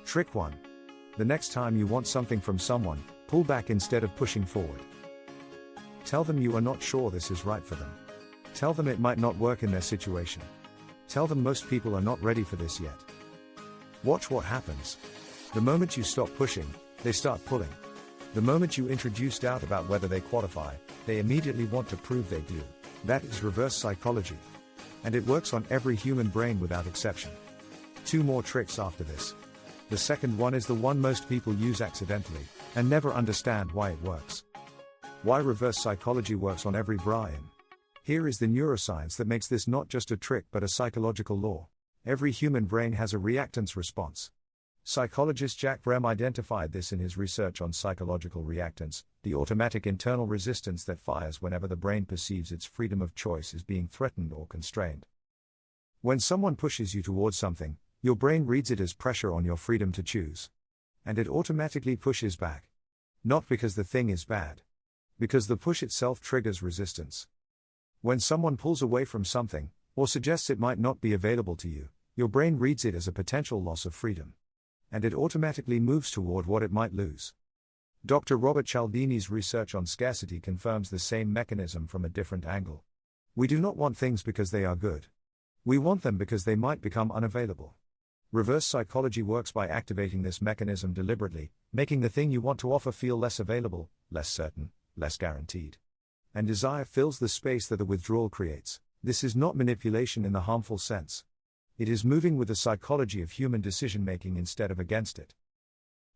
Trick 1. The next time you want something from someone, pull back instead of pushing forward. Tell them you are not sure this is right for them. Tell them it might not work in their situation. Tell them most people are not ready for this yet. Watch what happens. The moment you stop pushing, they start pulling. The moment you introduce doubt about whether they qualify, they immediately want to prove they do. That is reverse psychology. And it works on every human brain without exception. 2 more tricks after this. The second one is the one most people use accidentally, and never understand why it works. Why reverse psychology works on every brain. Here is the neuroscience that makes this not just a trick but a psychological law. Every human brain has a reactance response. Psychologist Jack Brem identified this in his research on psychological reactance, the automatic internal resistance that fires whenever the brain perceives its freedom of choice is being threatened or constrained. When someone pushes you towards something, your brain reads it as pressure on your freedom to choose. And it automatically pushes back. Not because the thing is bad. Because the push itself triggers resistance. When someone pulls away from something, or suggests it might not be available to you, your brain reads it as a potential loss of freedom. And it automatically moves toward what it might lose. Dr. Robert Cialdini's research on scarcity confirms the same mechanism from a different angle. We do not want things because they are good. We want them because they might become unavailable. Reverse psychology works by activating this mechanism deliberately, making the thing you want to offer feel less available, less certain, less guaranteed. And desire fills the space that the withdrawal creates. This is not manipulation in the harmful sense. It is moving with the psychology of human decision-making instead of against it.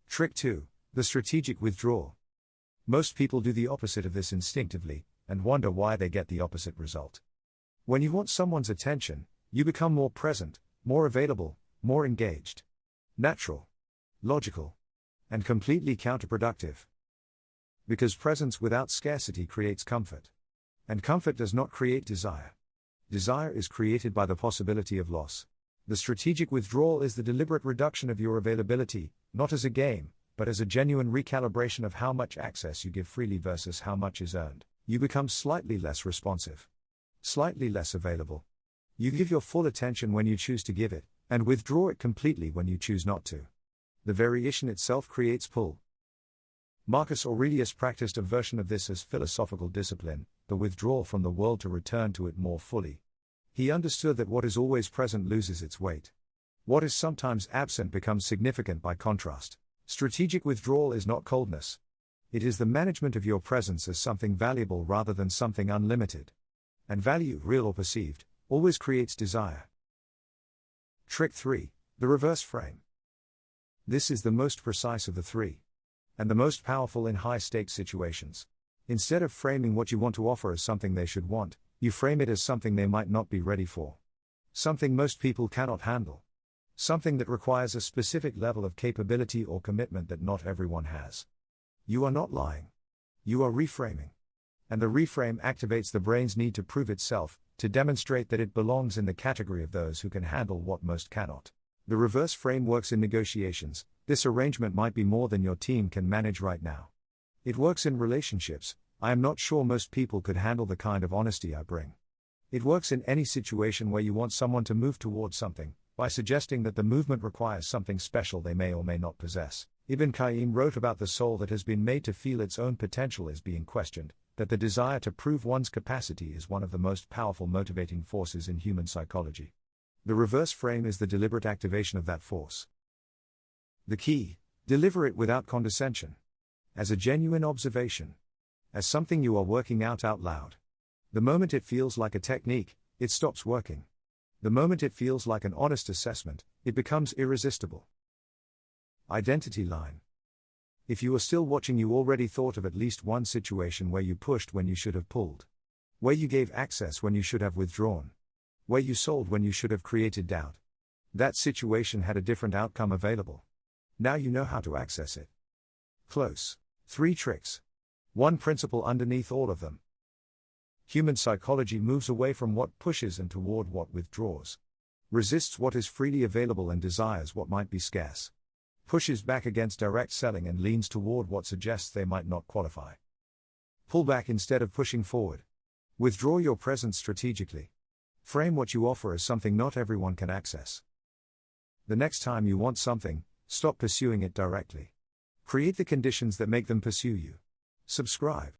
Trick 2. The strategic withdrawal. Most people do the opposite of this instinctively, and wonder why they get the opposite result. When you want someone's attention, you become more present, more available, more engaged. Natural, logical, and completely counterproductive. Because presence without scarcity creates comfort. And comfort does not create desire. Desire is created by the possibility of loss. The strategic withdrawal is the deliberate reduction of your availability, not as a game, but as a genuine recalibration of how much access you give freely versus how much is earned. You become slightly less responsive. Slightly less available. You give your full attention when you choose to give it, and withdraw it completely when you choose not to. The variation itself creates pull. Marcus Aurelius practiced a version of this as philosophical discipline, the withdrawal from the world to return to it more fully. He understood that what is always present loses its weight. What is sometimes absent becomes significant by contrast. Strategic withdrawal is not coldness. It is the management of your presence as something valuable rather than something unlimited. And value, real or perceived, always creates desire. Trick 3. The reverse frame. This is the most precise of the 3. And the most powerful in high-stakes situations. Instead of framing what you want to offer as something they should want, you frame it as something they might not be ready for. Something most people cannot handle. Something that requires a specific level of capability or commitment that not everyone has. You are not lying. You are reframing. And the reframe activates the brain's need to prove itself, to demonstrate that it belongs in the category of those who can handle what most cannot. The reverse frame works in negotiations. This arrangement might be more than your team can manage right now. It works in relationships. I am not sure most people could handle the kind of honesty I bring. It works in any situation where you want someone to move towards something, by suggesting that the movement requires something special they may or may not possess. Ibn Qayyim wrote about the soul that has been made to feel its own potential is being questioned, that the desire to prove one's capacity is one of the most powerful motivating forces in human psychology. The reverse frame is the deliberate activation of that force. The key: deliver it without condescension. As a genuine observation. As something you are working out loud. The moment it feels like a technique, it stops working. The moment it feels like an honest assessment, it becomes irresistible. Identity line. If you are still watching, you already thought of at least one situation where you pushed when you should have pulled. Where you gave access when you should have withdrawn. Where you sold when you should have created doubt. That situation had a different outcome available. Now you know how to access it. Close. 3 tricks. One principle underneath all of them. Human psychology moves away from what pushes and toward what withdraws. Resists what is freely available and desires what might be scarce. Pushes back against direct selling and leans toward what suggests they might not qualify. Pull back instead of pushing forward. Withdraw your presence strategically. Frame what you offer as something not everyone can access. The next time you want something, Stop pursuing it directly. Create the conditions that make them pursue you. Subscribe.